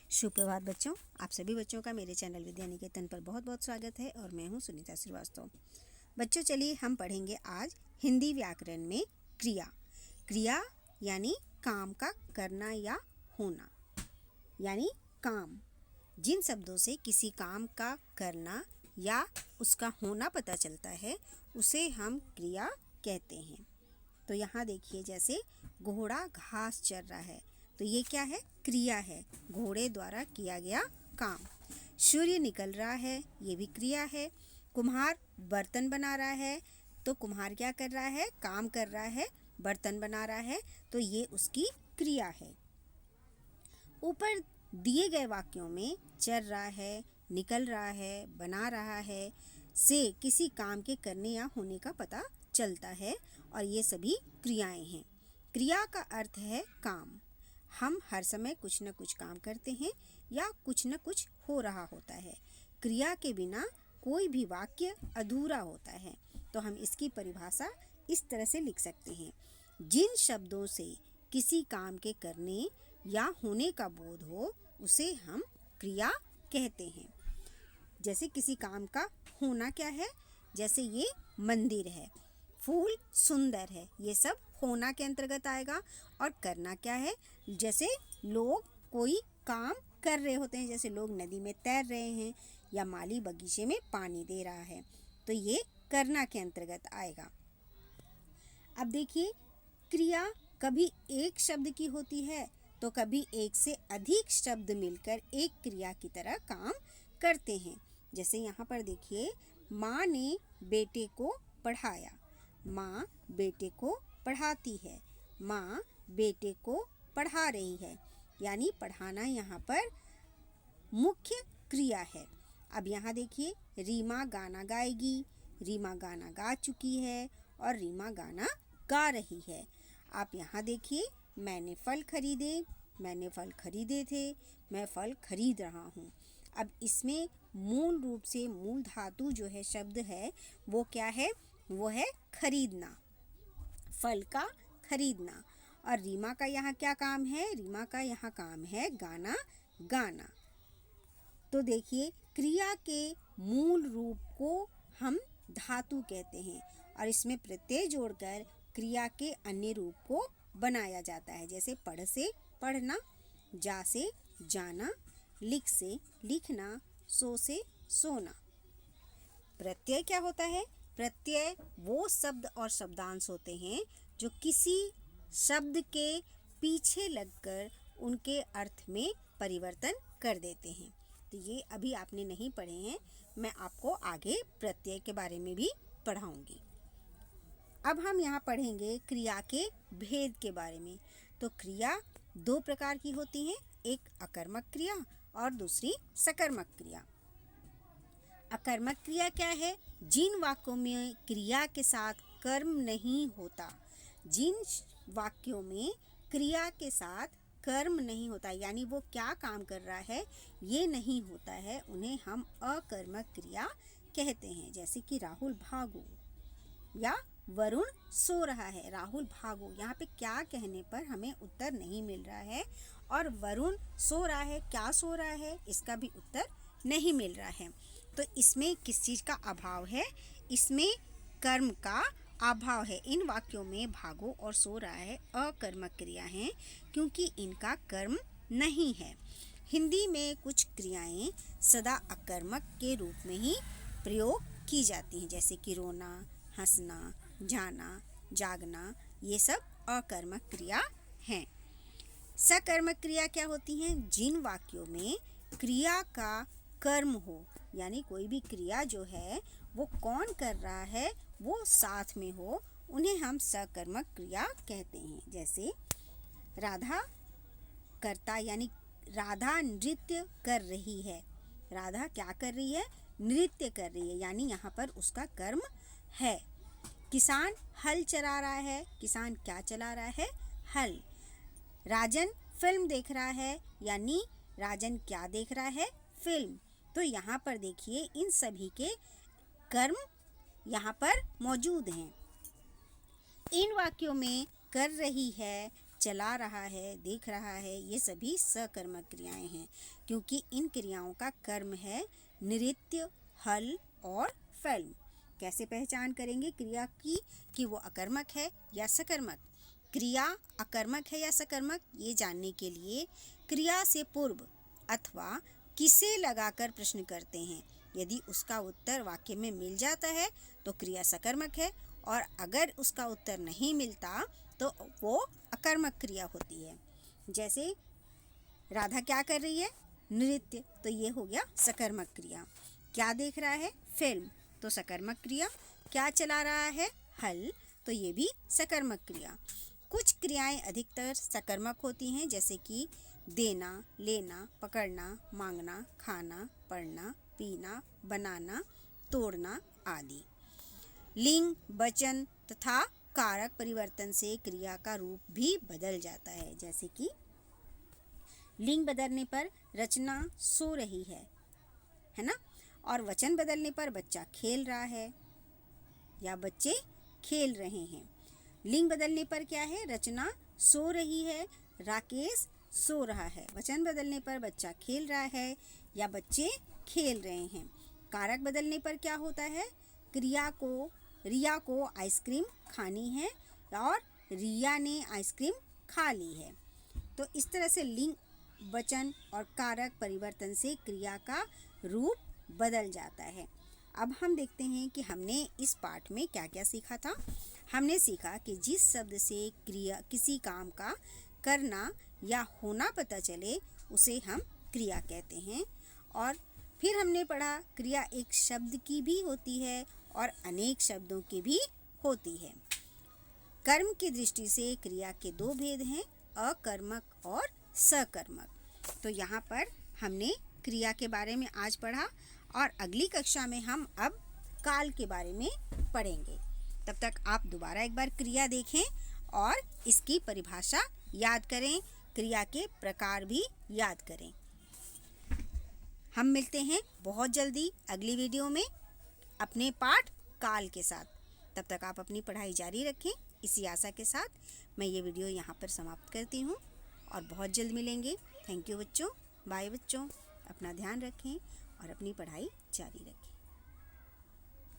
सुप्रभात बच्चों, आप सभी बच्चों का मेरे चैनल विद्या निकेतन पर बहुत बहुत स्वागत है और मैं हूं सुनीता श्रीवास्तव। बच्चों चलिए हम पढ़ेंगे आज हिंदी व्याकरण में क्रिया। क्रिया यानी काम का करना या होना, यानी काम। जिन शब्दों से किसी काम का करना या उसका होना पता चलता है उसे हम क्रिया कहते हैं। तो यहाँ देखिए, जैसे घोड़ा घास चर रहा है तो ये क्या है? क्रिया है, घोड़े द्वारा किया गया काम। सूर्य निकल रहा है, ये भी क्रिया है। कुम्हार बर्तन बना रहा है तो कुम्हार क्या कर रहा है? काम कर रहा है, बर्तन बना रहा है, तो ये उसकी क्रिया है। ऊपर दिए गए वाक्यों में चर रहा है, निकल रहा है, बना रहा है से किसी काम के करने या होने का पता चलता है और ये सभी क्रियाएं हैं। क्रिया का अर्थ है काम। हम हर समय कुछ न कुछ काम करते हैं या कुछ न कुछ हो रहा होता है। क्रिया के बिना कोई भी वाक्य अधूरा होता है। तो हम इसकी परिभाषा इस तरह से लिख सकते हैं: जिन शब्दों से किसी काम के करने या होने का बोध हो उसे हम क्रिया कहते हैं। जैसे किसी काम का होना क्या है? जैसे ये मंदिर है, फूल सुंदर है, ये सब होना के अंतर्गत आएगा। और करना क्या है? जैसे लोग कोई काम कर रहे होते हैं, जैसे लोग नदी में तैर रहे हैं या माली बगीचे में पानी दे रहा है, तो ये करना के अंतर्गत आएगा। अब देखिए, क्रिया कभी एक शब्द की होती है तो कभी एक से अधिक शब्द मिलकर एक क्रिया की तरह काम करते हैं। जैसे यहाँ पर देखिए, माँ ने बेटे को पढ़ाया। माँ बेटे को पढ़ाती है, माँ बेटे को पढ़ा रही है, यानी पढ़ाना यहाँ पर मुख्य क्रिया है। अब यहाँ देखिए, रीमा गाना गाएगी। रीमा गाना गा चुकी है और रीमा गाना गा रही है। आप यहाँ देखिए, मैंने फल खरीदे, मैंने फल खरीदे थे, मैं फल खरीद रहा हूँ। अब इसमें मूल रूप से मूल धातु जो है, शब्द है, वो क्या है? वो है खरीदना, फल का खरीदना। और रीमा का यहाँ क्या काम है? रीमा का यहाँ काम है गाना गाना। तो देखिए, क्रिया के मूल रूप को हम धातु कहते हैं और इसमें प्रत्यय जोड़कर क्रिया के अन्य रूप को बनाया जाता है। जैसे पढ़ से पढ़ना, जा से जाना, लिख से लिखना, सो से सोना। प्रत्यय क्या होता है? प्रत्यय वो शब्द और शब्दांश होते हैं जो किसी शब्द के पीछे लगकर उनके अर्थ में परिवर्तन कर देते हैं। तो ये अभी आपने नहीं पढ़े हैं, मैं आपको आगे प्रत्यय के बारे में भी पढ़ाऊंगी। अब हम यहाँ पढ़ेंगे क्रिया के भेद के बारे में। तो क्रिया दो प्रकार की होती हैं, एक अकर्मक क्रिया और दूसरी सकर्मक क्रिया। अकर्मक क्रिया क्या है? जिन वाक्यों में क्रिया के साथ कर्म नहीं होता, जिन वाक्यों में क्रिया के साथ कर्म नहीं होता, यानी वो क्या काम कर रहा है ये नहीं होता है, उन्हें हम अकर्मक क्रिया कहते हैं। जैसे कि राहुल भागो या वरुण सो रहा है। राहुल भागो, यहाँ पे क्या कहने पर हमें उत्तर नहीं मिल रहा है, और वरुण सो रहा है, क्या सो रहा है, इसका भी उत्तर नहीं मिल रहा है। तो इसमें किस चीज़ का अभाव है? इसमें कर्म का अभाव है। इन वाक्यों में भागो और सो रहा है अकर्मक क्रिया हैं, क्योंकि इनका कर्म नहीं है। हिंदी में कुछ क्रियाएं सदा अकर्मक के रूप में ही प्रयोग की जाती हैं, जैसे कि रोना, हंसना, जाना, जागना, ये सब अकर्मक क्रिया हैं। सकर्मक क्रिया क्या होती हैं? जिन वाक्यों में क्रिया का कर्म हो, यानी कोई भी क्रिया जो है वो कौन कर रहा है वो साथ में हो, उन्हें हम सकर्मक क्रिया कहते हैं। जैसे राधा करता, यानी राधा नृत्य कर रही है। राधा क्या कर रही है? नृत्य कर रही है, यानी यहाँ पर उसका कर्म है। किसान हल चला रहा है। किसान क्या चला रहा है? हल। राजन फिल्म देख रहा है, यानी राजन क्या देख रहा है? फिल्म। तो यहाँ पर देखिए, इन सभी के कर्म यहाँ पर मौजूद हैं। इन वाक्यों में कर रही है, चला रहा है, देख रहा है, ये सभी सकर्मक क्रियाएं हैं, क्योंकि इन क्रियाओं का कर्म है नृत्य, हल और फिल्म। कैसे पहचान करेंगे क्रिया की कि वो अकर्मक है या सकर्मक? क्रिया अकर्मक है या सकर्मक, ये जानने के लिए क्रिया से पूर्व अथवा किसे लगाकर प्रश्न करते हैं। यदि उसका उत्तर वाक्य में मिल जाता है तो क्रिया सकर्मक है, और अगर उसका उत्तर नहीं मिलता तो वो अकर्मक क्रिया होती है। जैसे राधा क्या कर रही है? नृत्य, तो ये हो गया सकर्मक क्रिया। क्या देख रहा है? फिल्म, तो सकर्मक क्रिया। क्या चला रहा है? हल, तो ये भी सकर्मक क्रिया। कुछ क्रियाएं अधिकतर सकर्मक होती हैं, जैसे कि देना, लेना, पकड़ना, मांगना, खाना, पढ़ना, पीना, बनाना, तोड़ना आदि। लिंग, वचन तथा कारक परिवर्तन से क्रिया का रूप भी बदल जाता है। जैसे कि लिंग बदलने पर रचना सो रही है ना, और वचन बदलने पर बच्चा खेल रहा है या बच्चे खेल रहे हैं। लिंग बदलने पर क्या है? रचना सो रही है, राकेश सो रहा है। वचन बदलने पर बच्चा खेल रहा है या बच्चे खेल रहे हैं। कारक बदलने पर क्या होता है? रिया को आइसक्रीम खानी है और रिया ने आइसक्रीम खा ली है। तो इस तरह से लिंग, वचन और कारक परिवर्तन से क्रिया का रूप बदल जाता है। अब हम देखते हैं कि हमने इस पाठ में क्या क्या सीखा था। हमने सीखा कि जिस शब्द से क्रिया किसी काम का करना या होना पता चले उसे हम क्रिया कहते हैं। और फिर हमने पढ़ा क्रिया एक शब्द की भी होती है और अनेक शब्दों की भी होती है। कर्म की दृष्टि से क्रिया के दो भेद हैं, अकर्मक और सकर्मक। तो यहाँ पर हमने क्रिया के बारे में आज पढ़ा, और अगली कक्षा में हम अब काल के बारे में पढ़ेंगे। तब तक आप दोबारा एक बार क्रिया देखें और इसकी परिभाषा याद करें, क्रिया के प्रकार भी याद करें। हम मिलते हैं बहुत जल्दी अगली वीडियो में अपने पाठ काल के साथ। तब तक आप अपनी पढ़ाई जारी रखें। इसी आशा के साथ मैं ये वीडियो यहाँ पर समाप्त करती हूँ और बहुत जल्द मिलेंगे। थैंक यू बच्चों, बाय बच्चों, अपना ध्यान रखें और अपनी पढ़ाई जारी रखें।